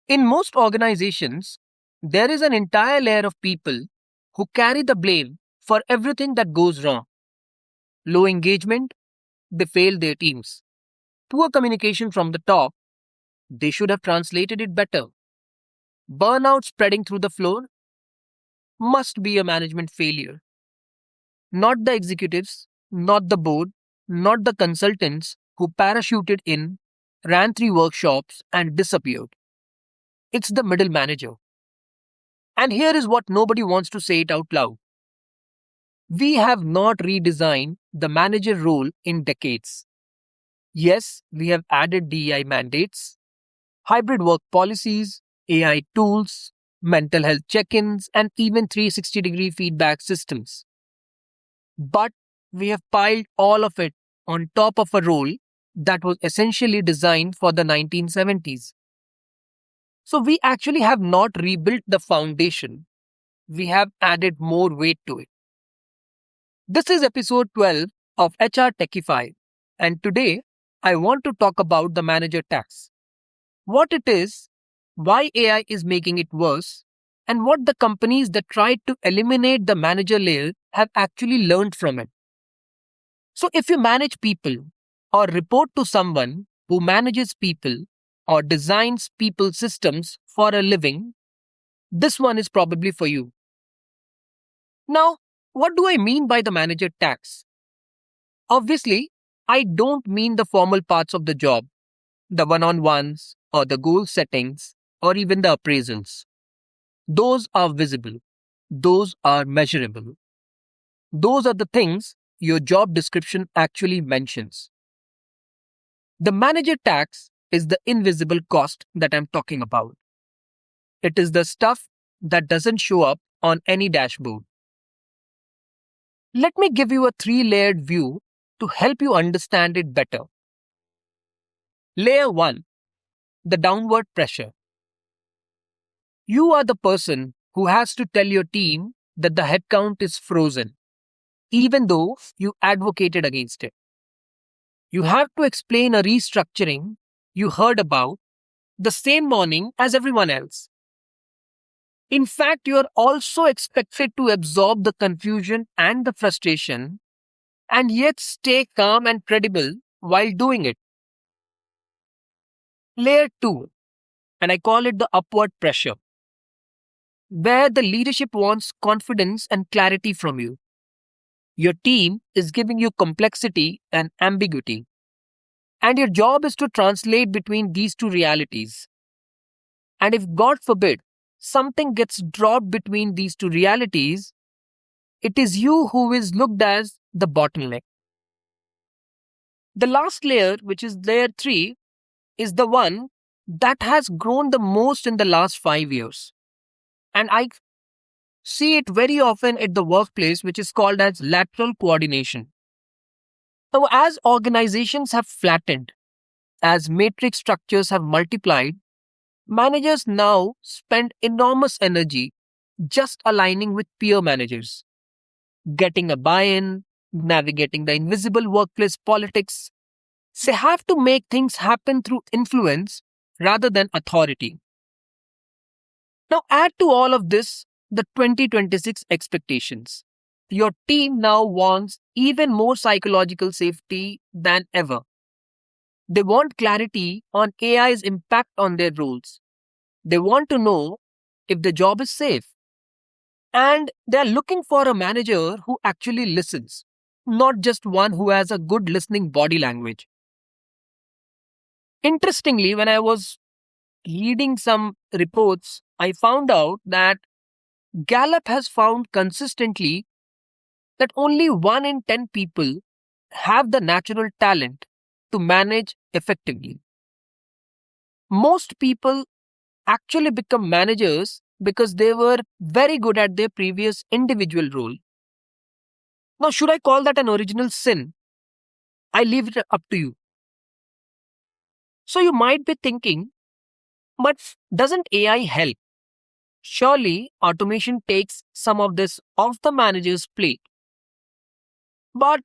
In most organizations, there is an entire layer of people who carry the blame for everything that goes wrong. Low engagement, they fail their teams. Poor communication from the top, they should have translated it better. Burnout spreading through the floor must be a management failure. Not the executives, not the board, not the consultants who parachuted in, ran 3 workshops, and disappeared. It's the middle manager. And here is what nobody wants to say it out loud. We have not redesigned the manager role in decades. Yes, we have added DEI mandates, hybrid work policies, AI tools, mental health check ins, and even 360-degree feedback systems. But we have piled all of it on top of a role that was essentially designed for the 1970s. So we actually have not rebuilt the foundation, we have added more weight to it. This is episode 12 of HR Techify, and today I want to talk about the manager tax. What it is, why AI is making it worse, and what the companies that tried to eliminate the manager layer have actually learned from it. So, if you manage people or report to someone who manages people or designs people systems for a living, this one is probably for you. Now, what do I mean by the manager tax? Obviously, I don't mean the formal parts of the job, the one-on-ones or the goal settings or even the appraisals. Those are visible. Those are measurable. Those are the things your job description actually mentions. The manager tax is the invisible cost that I'm talking about. It is the stuff that doesn't show up on any dashboard. Let me give you a 3-layered view to help you understand it better. Layer 1, the downward pressure. You are the person who has to tell your team that the headcount is frozen, even though you advocated against it. You have to explain a restructuring you heard about the same morning as everyone else. In fact, you are also expected to absorb the confusion and the frustration and yet stay calm and credible while doing it. Layer 2, and I call it the upward pressure, where the leadership wants confidence and clarity from you. Your team is giving you complexity and ambiguity, and your job is to translate between these two realities. And if, God forbid, something gets dropped between these two realities, it is you who is looked as the bottleneck. The last layer, which is layer 3, is the one that has grown the most in the last 5 years. And I see it very often at the workplace, which is called as lateral coordination. Now, as organizations have flattened, as matrix structures have multiplied, managers now spend enormous energy just aligning with peer managers, getting a buy-in, navigating the invisible workplace politics. They have to make things happen through influence rather than authority. Now, add to all of this the 2026 expectations. Your team now wants even more psychological safety than ever. They want clarity on AI's impact on their roles. They want to know if the job is safe. And they're looking for a manager who actually listens, not just one who has a good listening body language. Interestingly, when I was reading some reports, I found out that Gallup has found consistently that only 1 in 10 people have the natural talent to manage effectively. Most people actually become managers because they were very good at their previous individual role. Now, should I call that an original sin? I leave it up to you. So you might be thinking, but doesn't AI help? Surely automation takes some of this off the manager's plate. But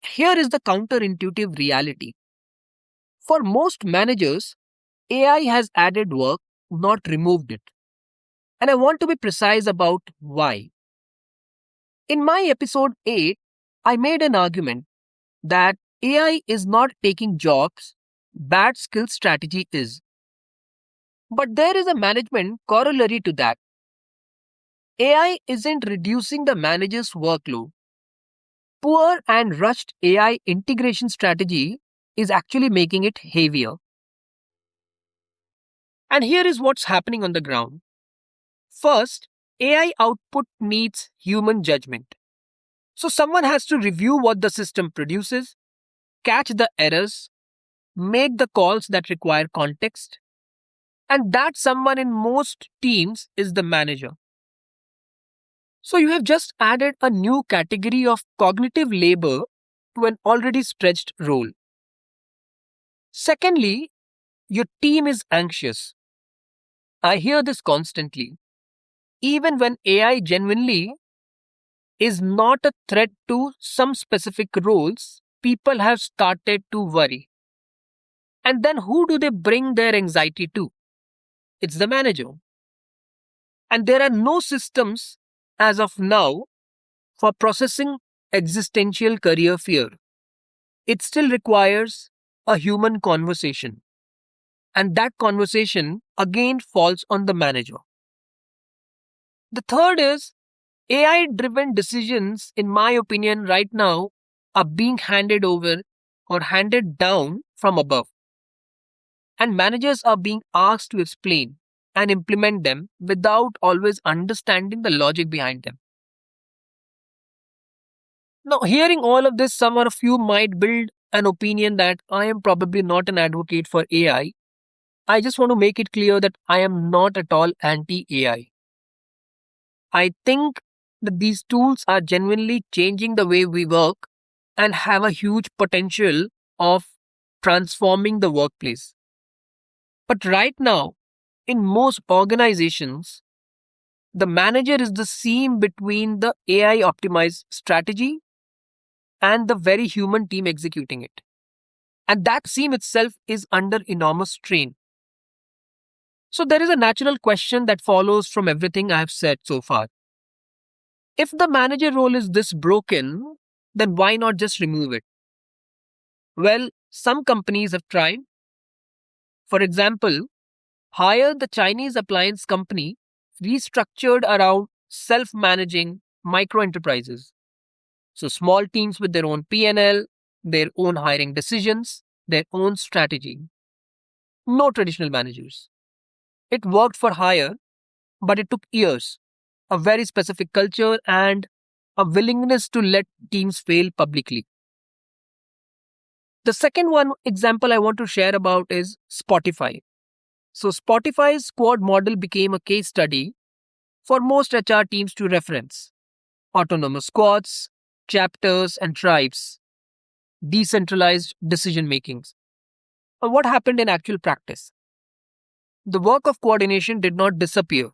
here is the counterintuitive reality. For most managers, AI has added work not removed it. And I want to be precise about why. In my episode 8, I made an argument that AI is not taking jobs, bad skill strategy is. But there is a management corollary to that. AI isn't reducing the manager's workload. Poor and rushed AI integration strategy is actually making it heavier. And here is what's happening on the ground. First, AI output needs human judgment. So someone has to review what the system produces, catch the errors, make the calls that require context, and that someone in most teams is the manager. So you have just added a new category of cognitive labor to an already stretched role. Secondly, your team is anxious. I hear this constantly. Even when AI genuinely is not a threat to some specific roles, people have started to worry. And then who do they bring their anxiety to? It's the manager. And there are no systems as of now for processing existential career fear. It still requires a human conversation. And that conversation again falls on the manager. The third is AI driven decisions, in my opinion, right now are being handed over or handed down from above. And managers are being asked to explain and implement them without always understanding the logic behind them. Now, hearing all of this, some of you might build an opinion that I am probably not an advocate for AI. I just want to make it clear that I am not at all anti AI. I think that these tools are genuinely changing the way we work and have a huge potential of transforming the workplace. But right now, in most organizations, the manager is the seam between the AI optimized strategy and the very human team executing it. And that seam itself is under enormous strain. So there is a natural question that follows from everything I have said so far. If the manager role is this broken, then why not just remove it? Well, some companies have tried. For example, Hire, the Chinese appliance company, restructured around self-managing micro enterprises. So small teams with their own P&L, their own hiring decisions, their own strategy. No traditional managers. It worked for Hire, but it took years, a very specific culture, and a willingness to let teams fail publicly. The second one example I want to share about is Spotify. So Spotify's squad model became a case study for most HR teams to reference. Autonomous squads, chapters, and tribes, decentralized decision makings. But what happened in actual practice? The work of coordination did not disappear.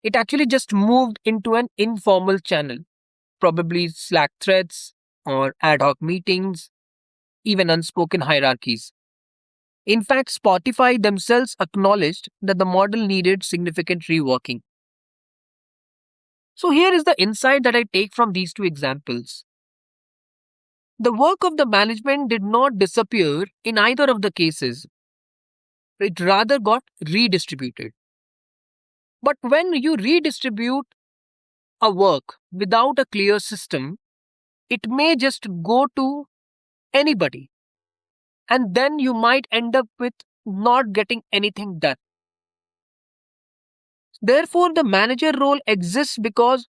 It actually just moved into an informal channel, probably Slack threads or ad hoc meetings, even unspoken hierarchies. In fact, Spotify themselves acknowledged that the model needed significant reworking. So here is the insight that I take from these two examples. The work of the management did not disappear in either of the cases. It rather got redistributed. But when you redistribute a work without a clear system, it may just go to anybody. And then you might end up with not getting anything done. Therefore, the manager role exists because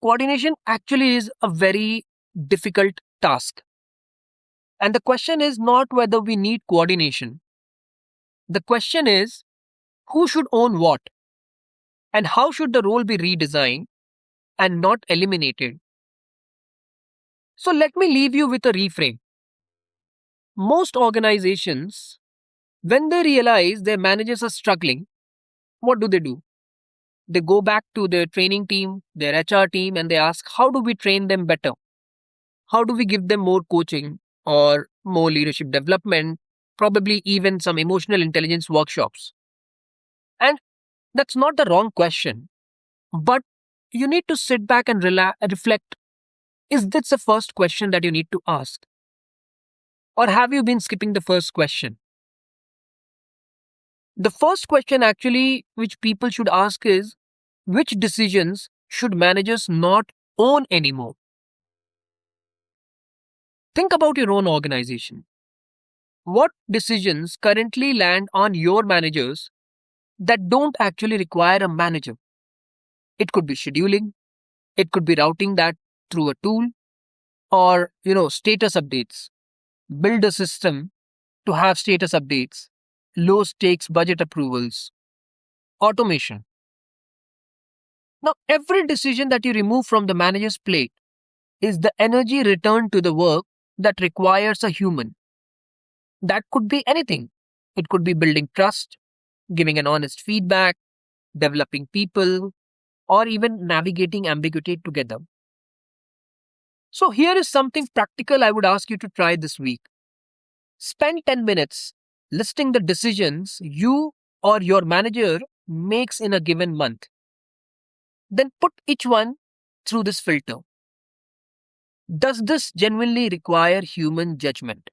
coordination actually is a very difficult task. And the question is not whether we need coordination. The question is who should own what and how should the role be redesigned and not eliminated. So let me leave you with a reframe. Most organizations, when they realize their managers are struggling, what do? They go back to their training team, their HR team, and they ask, how do we train them better? How do we give them more coaching or more leadership development, probably even some emotional intelligence workshops? And That's not the wrong question, but you need to sit back and reflect. Is this the first question that you need to ask? Or have you been skipping the first question? The first question, actually, which people should ask is, which decisions should managers not own anymore? Think about your own organization. What decisions currently land on your managers that don't actually require a manager? It could be scheduling, it could be routing that through a tool, or status updates. Build a system to have status updates, low stakes budget approvals, automation. Now, every decision that you remove from the manager's plate is the energy returned to the work that requires a human. That could be anything. It could be building trust, giving an honest feedback, developing people, or even navigating ambiguity together. So, here is something practical I would ask you to try this week. Spend 10 minutes listing the decisions you or your manager makes in a given month. Then put each one through this filter. Does this genuinely require human judgment?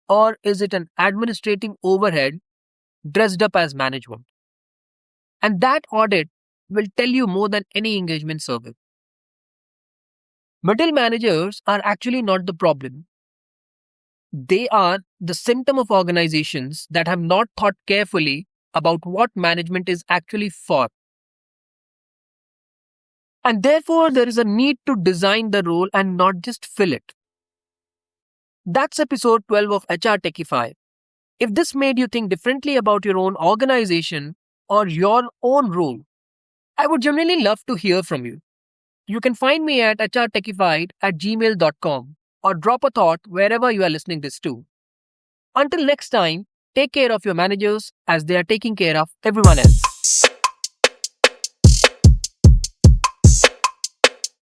Or is it an administrative overhead dressed up as management? And that audit will tell you more than any engagement survey. Middle managers are actually not the problem. They are the symptom of organizations that have not thought carefully about what management is actually for. And therefore, there is a need to design the role and not just fill it. That's episode 12 of HR Techify. If this made you think differently about your own organization or your own role, I would genuinely love to hear from you. You can find me at hrtechified@gmail.com or drop a thought wherever you are listening this to. Until next time, take care of your managers as they are taking care of everyone else.